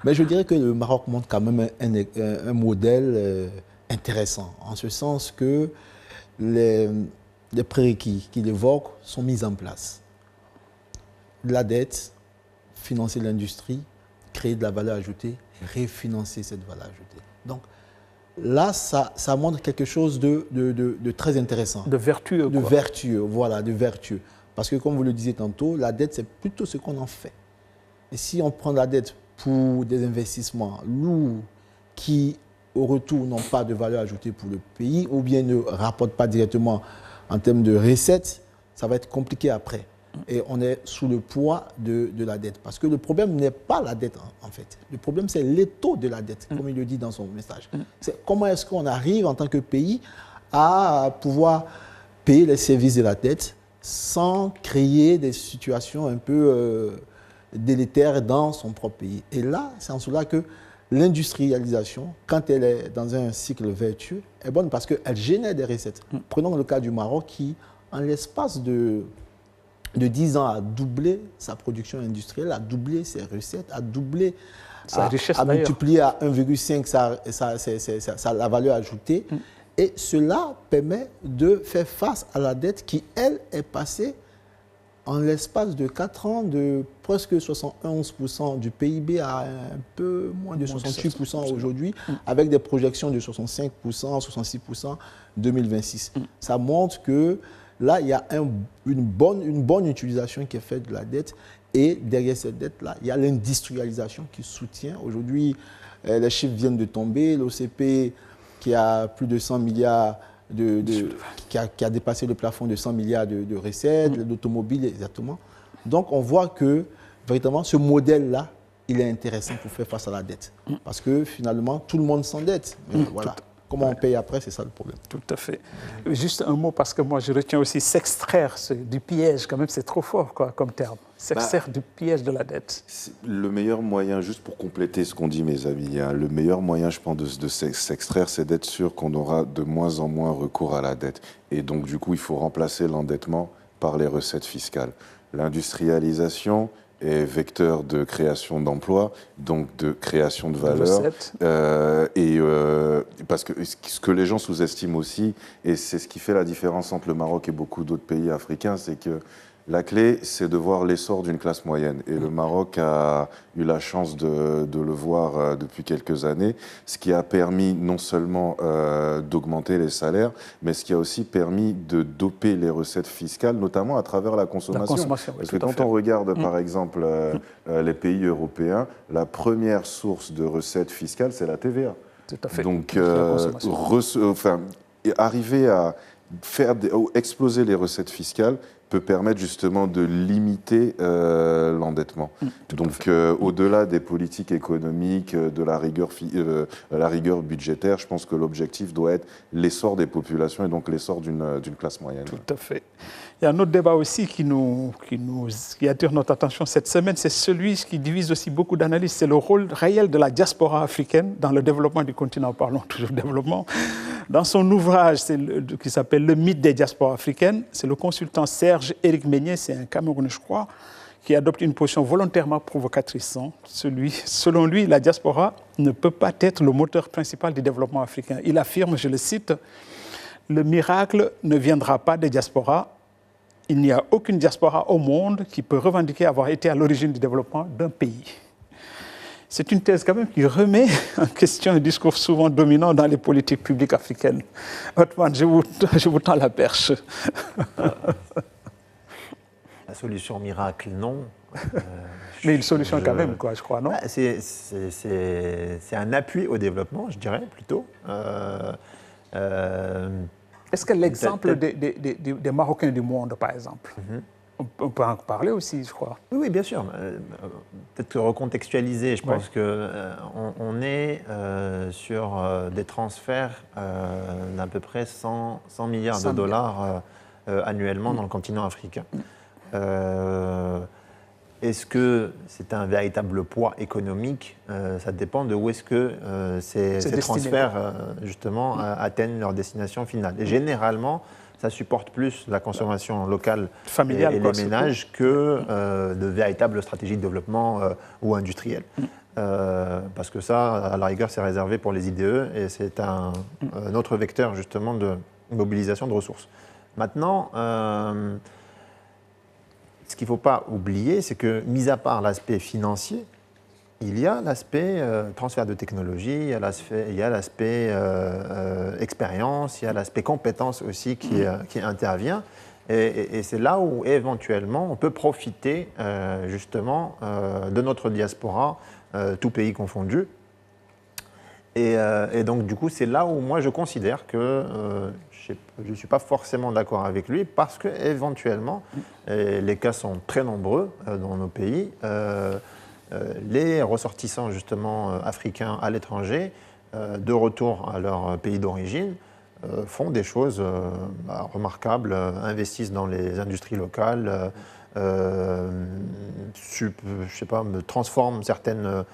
Mais je dirais que le Maroc montre quand même un modèle intéressant, en ce sens que les prérequis qu'il évoque sont mis en place. La dette, financer l'industrie, créer de la valeur ajoutée, refinancer cette valeur ajoutée. Donc, là, ça montre quelque chose de très intéressant. De vertueux, quoi. De vertueux, voilà, de vertueux. Parce que, comme vous le disiez tantôt, la dette, c'est plutôt ce qu'on en fait. Et si on prend la dette pour des investissements lourds qui, au retour, n'ont pas de valeur ajoutée pour le pays, ou bien ne rapportent pas directement en termes de recettes, ça va être compliqué après. Et on est sous le poids de la dette. Parce que le problème n'est pas la dette, en fait. Le problème, c'est les taux de la dette, comme il le dit dans son message. C'est comment est-ce qu'on arrive, en tant que pays, à pouvoir payer les services de la dette sans créer des situations un peu délétères dans son propre pays. Et là, c'est en cela que l'industrialisation, quand elle est dans un cycle vertueux, est bonne parce qu'elle génère des recettes. Prenons le cas du Maroc qui, en l'espace de 10 ans, a doublé sa production industrielle, a doublé ses recettes, a doublé, sa richesse, a multiplié à 1,5 la valeur ajoutée. Et cela permet de faire face à la dette qui, elle, est passée en l'espace de 4 ans de presque 71% du PIB à un peu moins de 68% aujourd'hui, avec des projections de 65%, 66% 2026. Ça montre que là, il y a une bonne utilisation qui est faite de la dette. Et derrière cette dette-là, il y a l'industrialisation qui soutient. Aujourd'hui, les chiffres viennent de tomber. L'OCP, qui a plus de 100 milliards qui a dépassé le plafond de 100 milliards de recettes, l'automobile, exactement. Donc, on voit que, véritablement, ce modèle-là, il est intéressant pour faire face à la dette. Parce que, finalement, tout le monde s'endette. Voilà. Comment on paye après, c'est ça le problème. Tout à fait. Juste un mot, parce que moi, je retiens aussi s'extraire du piège, quand même, c'est trop fort comme terme. S'extraire du piège de la dette. Le meilleur moyen, juste pour compléter ce qu'ont dit mes amis, hein, le meilleur moyen, je pense, de s'extraire, c'est d'être sûr qu'on aura de moins en moins recours à la dette. Et donc, du coup, il faut remplacer l'endettement par les recettes fiscales. L'industrialisation est vecteur de création d'emplois, donc de création de valeur. Parce que ce que les gens sous-estiment aussi, et c'est ce qui fait la différence entre le Maroc et beaucoup d'autres pays africains, c'est que la clé, c'est de voir l'essor d'une classe moyenne. Et le Maroc a eu la chance de le voir depuis quelques années, ce qui a permis non seulement d'augmenter les salaires, mais ce qui a aussi permis de doper les recettes fiscales, notamment à travers la consommation. Parce que quand on regarde, par exemple, les pays européens, la première source de recettes fiscales, c'est la TVA. Tout à fait. Donc, arriver à exploser les recettes fiscales peut permettre justement de limiter l'endettement. Donc, au-delà des politiques économiques, de la rigueur budgétaire, je pense que l'objectif doit être l'essor des populations et donc l'essor d'une classe moyenne. Tout à fait. Il y a un autre débat aussi qui attire notre attention cette semaine, c'est celui qui divise aussi beaucoup d'analystes, c'est le rôle réel de la diaspora africaine dans le développement du continent. Parlons toujours de développement. Dans son ouvrage qui s'appelle « Le mythe des diasporas africaines », c'est le consultant Serge-Éric Meignet, c'est un Camerounais, je crois, qui adopte une position volontairement provocatrice. Selon lui, la diaspora ne peut pas être le moteur principal du développement africain. Il affirme, je le cite, « Le miracle ne viendra pas des diasporas. Il n'y a aucune diaspora au monde qui peut revendiquer avoir été à l'origine du développement d'un pays. » C'est une thèse quand même qui remet en question un discours souvent dominant dans les politiques publiques africaines. Othman, je vous tends la perche. La solution miracle, non. Mais une solution quand même, quoi, je crois, non? C'est un appui au développement, je dirais, plutôt. Est-ce que l'exemple des Marocains du monde, par exemple, on peut en parler aussi, je crois. Oui, bien sûr. Peut-être recontextualiser. Je pense qu'on est sur des transferts d'à peu près 100 milliards de dollars annuellement dans le continent africain. Est-ce que c'est un véritable poids économique? Ça dépend de où est-ce que ces transferts justement atteignent leur destination finale. Et généralement, ça supporte plus la consommation locale familiale et les ménages que de véritables stratégies de développement ou industrielles. Parce que ça, à la rigueur, c'est réservé pour les IDE et c'est un autre vecteur justement de mobilisation de ressources. Maintenant, ce qu'il ne faut pas oublier, c'est que, mis à part l'aspect financier, il y a l'aspect transfert de technologie, il y a l'aspect expérience, il y a l'aspect compétence aussi qui intervient. Et c'est là où, éventuellement, on peut profiter justement de notre diaspora, tout pays confondu. Et donc, du coup, c'est là où moi, je considère que je ne suis pas forcément d'accord avec lui parce qu'éventuellement, les cas sont très nombreux dans nos pays. Les ressortissants justement africains à l'étranger, de retour à leur pays d'origine, font des choses remarquables, investissent dans les industries locales, transforment certaines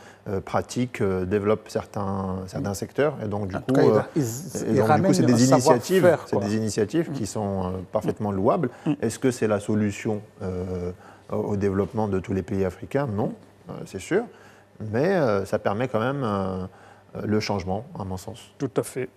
pratiques, développent certains secteurs. Et donc du coup, c'est des initiatives qui sont parfaitement louables. Est-ce que c'est la solution au développement de tous les pays africains? Non. C'est sûr, mais ça permet quand même le changement, à mon sens. Tout à fait.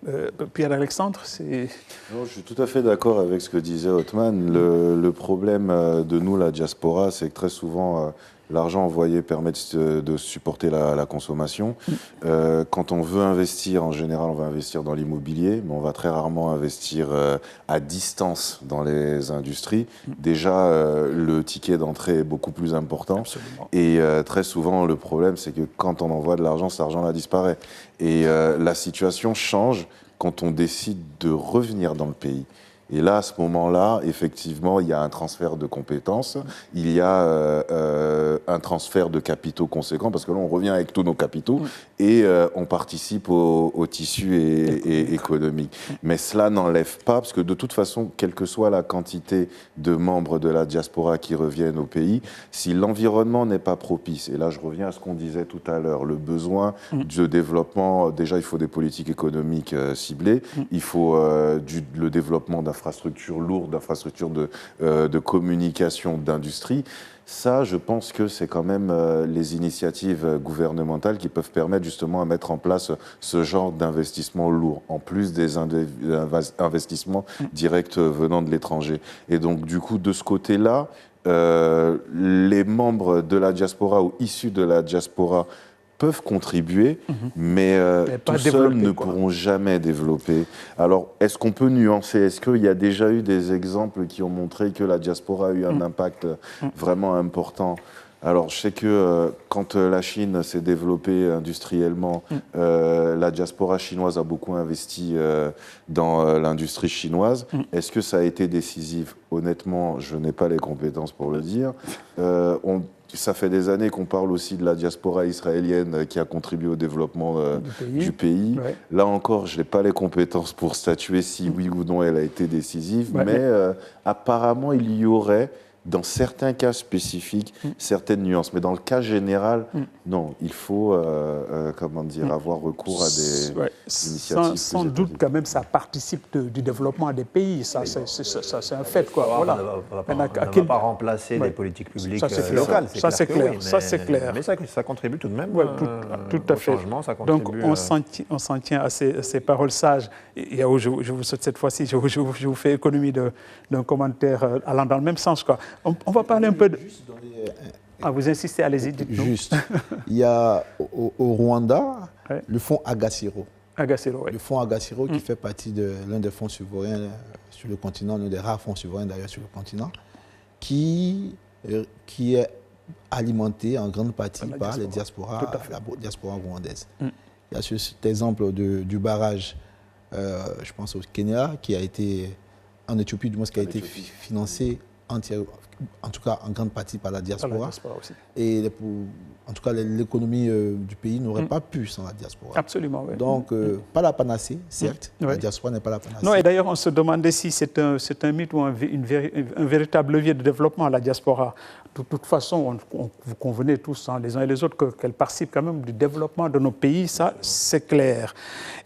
Pierre-Alexandre, c'est... Non, je suis tout à fait d'accord avec ce que disait Othman. Le problème de nous, la diaspora, c'est que très souvent, l'argent envoyé permet de supporter la consommation. Quand on veut investir, en général, on va investir dans l'immobilier, mais on va très rarement investir à distance dans les industries. Déjà, le ticket d'entrée est beaucoup plus important. Absolument. Et très souvent, le problème, c'est que quand on envoie de l'argent, cet argent-là disparaît. Et la situation change quand on décide de revenir dans le pays. Et là, à ce moment-là, effectivement, il y a un transfert de compétences, il y a un transfert de capitaux conséquents, parce que là, on revient avec tous nos capitaux et on participe au tissu économique. Mais cela n'enlève pas, parce que de toute façon, quelle que soit la quantité de membres de la diaspora qui reviennent au pays, si l'environnement n'est pas propice, et là, je reviens à ce qu'on disait tout à l'heure, le besoin de développement, déjà, il faut des politiques économiques ciblées, il faut le développement d'infrastructures lourdes, d'infrastructures de communication, d'industrie. Ça, je pense que c'est quand même les initiatives gouvernementales qui peuvent permettre justement à mettre en place ce genre d'investissement lourd, en plus des investissements directs venant de l'étranger. Et donc, du coup, de ce côté-là, les membres de la diaspora ou issus de la diaspora peuvent contribuer, mais tout seuls ne pourront jamais développer. Alors, est-ce qu'on peut nuancer? Est-ce qu'il y a déjà eu des exemples qui ont montré que la diaspora a eu un impact vraiment important? Alors, je sais que quand la Chine s'est développée industriellement, la diaspora chinoise a beaucoup investi dans l'industrie chinoise. Est-ce que ça a été décisif? Honnêtement, je n'ai pas les compétences pour le dire. Ça fait des années qu'on parle aussi de la diaspora israélienne qui a contribué au développement du pays. Ouais. Là encore, je n'ai pas les compétences pour statuer si oui ou non elle a été décisive, mais apparemment il y aurait, dans certains cas spécifiques, certaines nuances. Mais dans le cas général, non, il faut avoir recours à des initiatives. Sans doute, quand même, ça participe du développement des pays. Ça, c'est un fait. Quoi. Voilà. On ne va pas remplacer les politiques publiques locales. Ça, c'est clair. Ça, c'est clair. Mais ça contribue tout de même tout à fait. au changement. Ça contribue, donc, on s'en tient à ces paroles sages. Et je vous souhaite cette fois-ci, je vous fais économie d'un commentaire allant dans le même sens. Quoi. On va parler un peu de... vous insistez, allez-y, dites-nous. Juste. Il y a au Rwanda le fonds Agasiro. Le fonds Agasiro qui fait partie de l'un des fonds souverains sur le continent, l'un des rares fonds souverains d'ailleurs sur le continent, qui est alimenté en grande partie par les diasporas, la diaspora rwandaise. Il y a cet exemple du barrage, je pense au Kenya, qui a été, en Éthiopie du moins, qui a été financé en tout cas en grande partie par la diaspora. Aussi. Et en tout cas, l'économie du pays n'aurait pas pu sans la diaspora. Absolument, oui. Donc, pas la panacée, certes. La diaspora n'est pas la panacée. Non, et d'ailleurs, on se demandait si c'est un mythe ou un véritable levier de développement, la diaspora. De toute façon, vous convenez tous, les uns et les autres, qu'elle participe quand même du développement de nos pays, ça, c'est clair.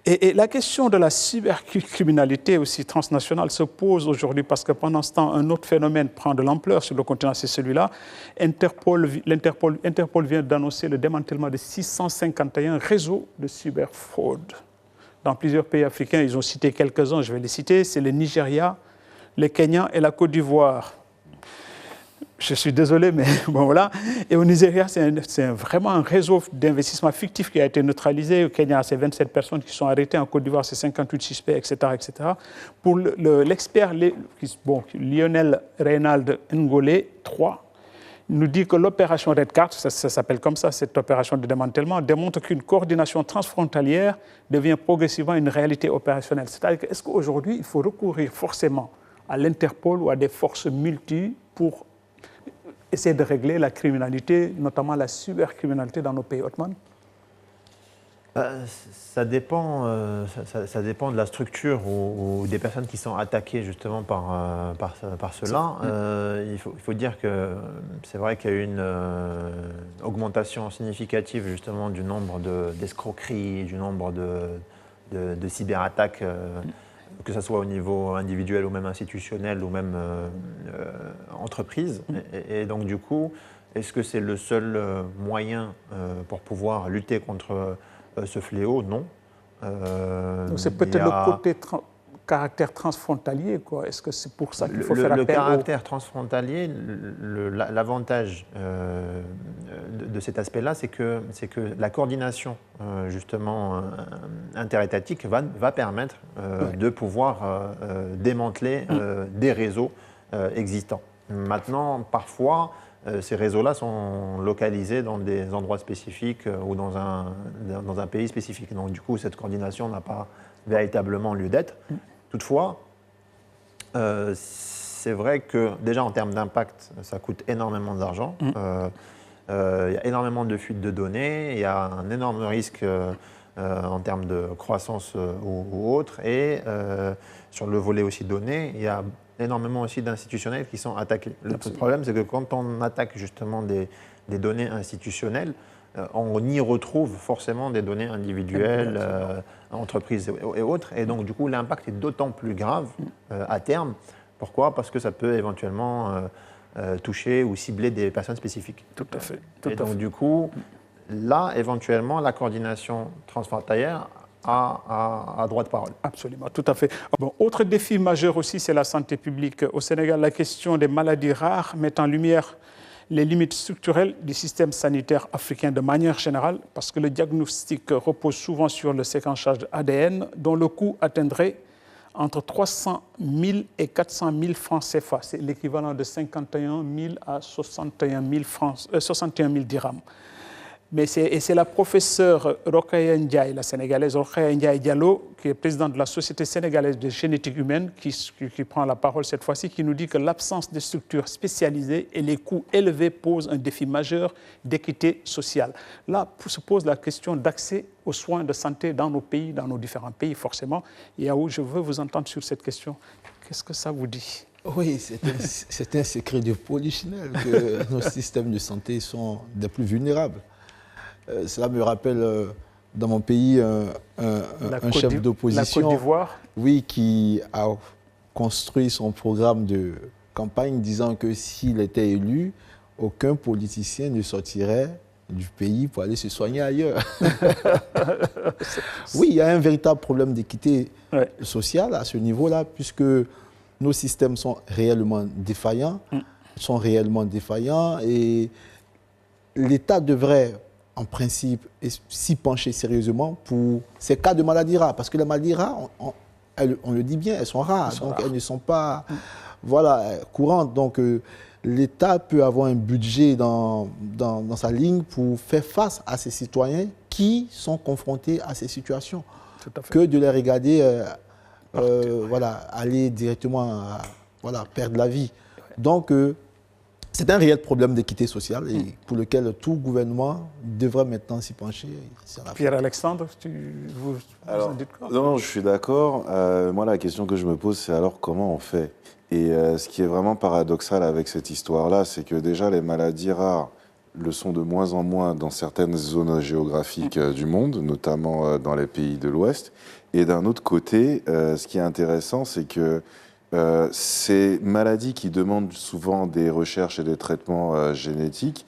Et la question de la cybercriminalité aussi transnationale se pose aujourd'hui parce que pendant ce temps, un autre phénomène prend de l'ampleur sur le continent, c'est celui-là. Interpol vient d'annoncer le démantèlement de 651 réseaux de cyberfraude. Dans plusieurs pays africains, ils ont cité quelques-uns, je vais les citer, c'est le Nigeria, le Kenya et la Côte d'Ivoire. Je suis désolé, mais bon voilà. Et au Nigeria, c'est vraiment un réseau d'investissement fictif qui a été neutralisé. Au Kenya, c'est 27 personnes qui sont arrêtées. En Côte d'Ivoire, c'est 58 suspects, etc. etc. Pour l'expert Lionel Reynald Ngolé, 3, nous dit que l'opération Red Card, ça s'appelle comme ça, cette opération de démantèlement, démontre qu'une coordination transfrontalière devient progressivement une réalité opérationnelle. C'est-à-dire est-ce qu'aujourd'hui, il faut recourir forcément à l'Interpol ou à des forces multi pour essayer de régler la criminalité, notamment la cybercriminalité dans nos pays? Othman? Ça dépend de la structure ou des personnes qui sont attaquées justement par cela. Il faut dire que c'est vrai qu'il y a eu une augmentation significative justement du nombre d'escroqueries, du nombre de cyberattaques, que ce soit au niveau individuel ou même institutionnel ou même entreprise. Et donc du coup, est-ce que c'est le seul moyen pour pouvoir lutter contre ce fléau, non. Donc c'est peut-être le côté caractère transfrontalier, quoi. Est-ce que c'est pour ça qu'il faut faire appel le caractère transfrontalier, l'avantage de cet aspect-là, c'est que la coordination justement interétatique va permettre de pouvoir démanteler des réseaux existants. Maintenant, parfois, ces réseaux-là sont localisés dans des endroits spécifiques ou dans un pays spécifique. Donc du coup, cette coordination n'a pas véritablement lieu d'être. Toutefois, c'est vrai que déjà en termes d'impact, ça coûte énormément d'argent. Il y a énormément de fuites de données, il y a un énorme risque en termes de croissance ou autre. Et sur le volet aussi données, il y a énormément aussi d'institutionnels qui sont attaqués. Le problème, c'est que quand on attaque justement des données institutionnelles, on y retrouve forcément des données individuelles, entreprises et autres. Et donc, du coup, l'impact est d'autant plus grave à terme. Pourquoi ? Parce que ça peut éventuellement toucher ou cibler des personnes spécifiques. Tout à fait. Donc, du coup, là, éventuellement, la coordination transfrontalière a droit de parole. Absolument, tout à fait. Bon, autre défi majeur aussi, c'est la santé publique. Au Sénégal, la question des maladies rares met en lumière les limites structurelles du système sanitaire africain de manière générale, parce que le diagnostic repose souvent sur le séquençage ADN, dont le coût atteindrait entre 300 000 et 400 000 francs CFA. C'est l'équivalent de 51 000 à 61 000 dirhams. Mais c'est la professeure Rokhaya Ndiaye, la sénégalaise Rokhaya Ndiaye Diallo, qui est présidente de la Société sénégalaise de génétique humaine, qui prend la parole cette fois-ci, qui nous dit que l'absence de structures spécialisées et les coûts élevés posent un défi majeur d'équité sociale. Là, se pose la question d'accès aux soins de santé dans nos pays, dans nos différents pays, forcément. Et Yaou, je veux vous entendre sur cette question. Qu'est-ce que ça vous dit ? Oui, c'est un secret de polichinelle que nos systèmes de santé sont des plus vulnérables. Cela me rappelle, dans mon pays, un chef d'opposition, la Côte d'Ivoire, oui, qui a construit son programme de campagne disant que s'il était élu, aucun politicien ne sortirait du pays pour aller se soigner ailleurs. Oui, il y a un véritable problème d'équité sociale à ce niveau-là, puisque nos systèmes sont réellement défaillants, et l'État devrait, en principe, s'y pencher sérieusement pour ces cas de maladies rares. Parce que les maladies rares, on le dit bien, elles sont rares. Elles ne sont pas courantes. Donc, l'État peut avoir un budget dans sa ligne pour faire face à ces citoyens qui sont confrontés à ces situations. Tout à fait. Que de les regarder aller directement perdre la vie. Donc, c'est un réel problème d'équité sociale et pour lequel tout gouvernement devrait maintenant s'y pencher. Pierre-Alexandre, vous en dites quoi ? Non, je suis d'accord. Moi, la question que je me pose, c'est alors comment on fait ? Et ce qui est vraiment paradoxal avec cette histoire-là, c'est que déjà les maladies rares le sont de moins en moins dans certaines zones géographiques du monde, notamment dans les pays de l'Ouest. Et d'un autre côté, ce qui est intéressant, c'est que ces maladies qui demandent souvent des recherches et des traitements génétiques,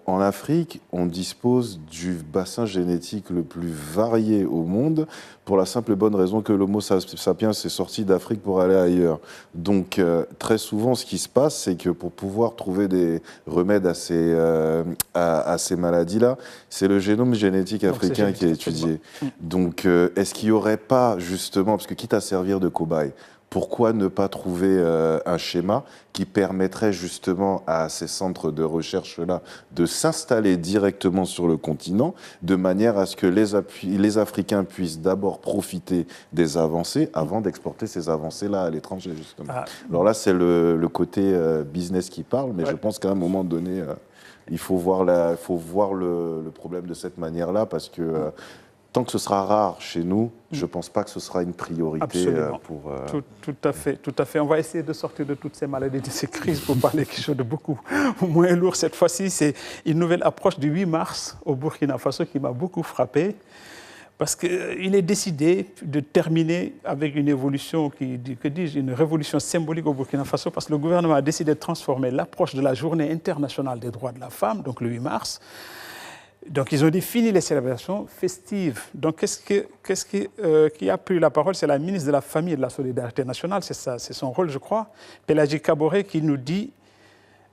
en Afrique, on dispose du bassin génétique le plus varié au monde pour la simple et bonne raison que l'Homo sapiens est sorti d'Afrique pour aller ailleurs. Donc, très souvent, ce qui se passe, c'est que pour pouvoir trouver des remèdes à ces maladies-là, c'est le génome génétique africain qui est étudié. Donc, est-ce qu'il n'y aurait pas, justement, parce que quitte à servir de cobaye, pourquoi ne pas trouver un schéma qui permettrait justement à ces centres de recherche-là de s'installer directement sur le continent, de manière à ce que les Africains puissent d'abord profiter des avancées avant d'exporter ces avancées-là à l'étranger, justement. Alors là, c'est le côté business qui parle, mais je pense qu'à un moment donné, il faut voir le problème de cette manière-là, parce que tant que ce sera rare chez nous, je ne pense pas que ce sera une priorité pour... Tout à fait. On va essayer de sortir de toutes ces maladies, de ces crises, pour parler quelque chose de beaucoup moins lourd. Cette fois-ci, c'est une nouvelle approche du 8 mars au Burkina Faso qui m'a beaucoup frappé, parce qu'il est décidé de terminer avec une évolution, une révolution symbolique au Burkina Faso, parce que le gouvernement a décidé de transformer l'approche de la Journée internationale des droits de la femme, donc le 8 mars, Donc, ils ont dit fini les célébrations festives. Donc, qui a pris la parole? C'est la ministre de la Famille et de la Solidarité nationale, c'est ça, c'est son rôle, je crois. Pélagie Kaboré qui nous dit,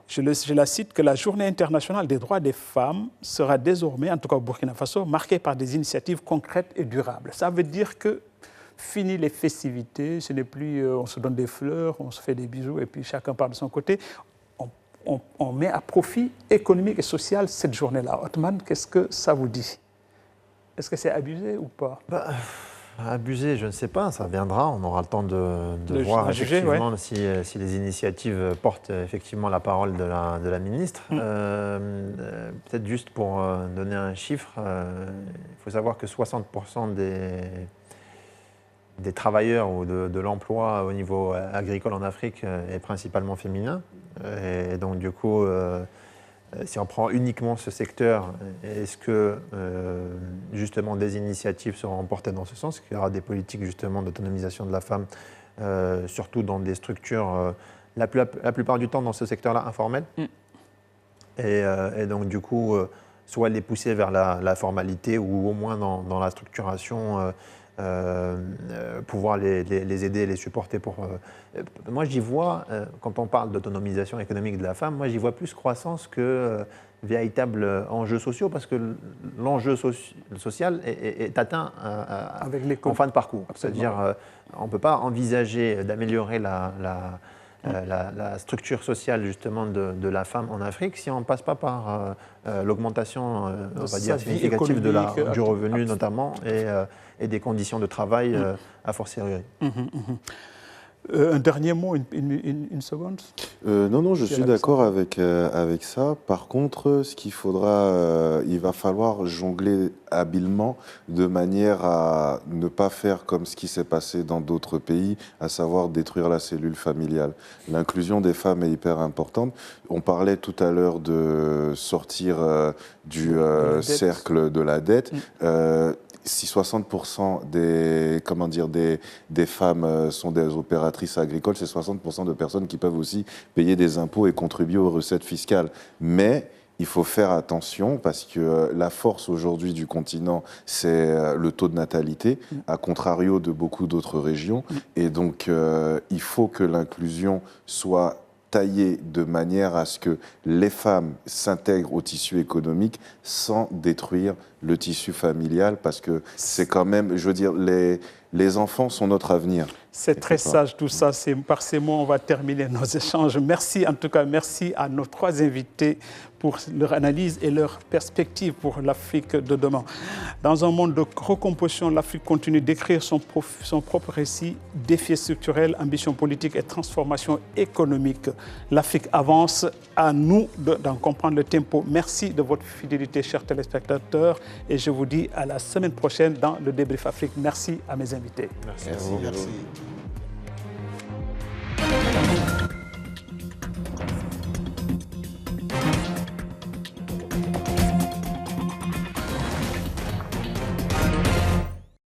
je la cite, que la Journée internationale des droits des femmes sera désormais, en tout cas au Burkina Faso, marquée par des initiatives concrètes et durables. Ça veut dire que fini les festivités, ce n'est plus on se donne des fleurs, on se fait des bisous et puis chacun part de son côté. On met à profit économique et social cette journée-là. Othman, qu'est-ce que ça vous dit? Est-ce que c'est abusé ou pas? Abusé, je ne sais pas, ça viendra, on aura le temps de voir juger, effectivement si les initiatives portent effectivement la parole de la ministre. Peut-être juste pour donner un chiffre, il faut savoir que 60% des travailleurs ou de l'emploi au niveau agricole en Afrique est principalement féminin. Et donc du coup, si on prend uniquement ce secteur, est-ce que justement des initiatives seront portées dans ce sens? Qu'il y aura des politiques justement d'autonomisation de la femme, surtout dans des structures, la plupart du temps dans ce secteur-là informel. Et donc du coup, soit les pousser vers la formalité ou au moins dans la structuration, pouvoir les aider, les supporter. Moi, j'y vois, quand on parle d'autonomisation économique de la femme, moi, j'y vois plus croissance que véritable enjeux sociaux, parce que l'enjeu social est atteint en fin de parcours. C'est-à-dire, on ne peut pas envisager d'améliorer la structure sociale justement de la femme en Afrique si on ne passe pas par l'augmentation, on va dire, significative du revenu notamment et des conditions de travail a fortiori. Un dernier mot, une seconde? Non, je suis d'accord avec ça. Par contre, ce qu'il faudra, il va falloir jongler habilement de manière à ne pas faire comme ce qui s'est passé dans d'autres pays, à savoir détruire la cellule familiale. L'inclusion des femmes est hyper importante. On parlait tout à l'heure de sortir du cercle de la dette. Si 60% des femmes sont des opératrices agricoles, c'est 60% de personnes qui peuvent aussi payer des impôts et contribuer aux recettes fiscales. Mais il faut faire attention parce que la force aujourd'hui du continent, c'est le taux de natalité, à contrario de beaucoup d'autres régions. Et donc, il faut que l'inclusion soit taillée de manière à ce que les femmes s'intègrent au tissu économique sans détruire le tissu familial, parce que c'est quand même, je veux dire, les enfants sont notre avenir. C'est très sage tout ça. Par ces mots, on va terminer nos échanges. Merci, en tout cas, merci à nos trois invités pour leur analyse et leur perspective pour l'Afrique de demain. Dans un monde de recomposition, l'Afrique continue d'écrire son propre récit, défis structurels, ambition politique et transformation économique. L'Afrique avance, à nous d'en comprendre le tempo. Merci de votre fidélité, chers téléspectateurs, et je vous dis à la semaine prochaine dans le Débrief Afrique. Merci à mes invités. Merci à vous. Merci.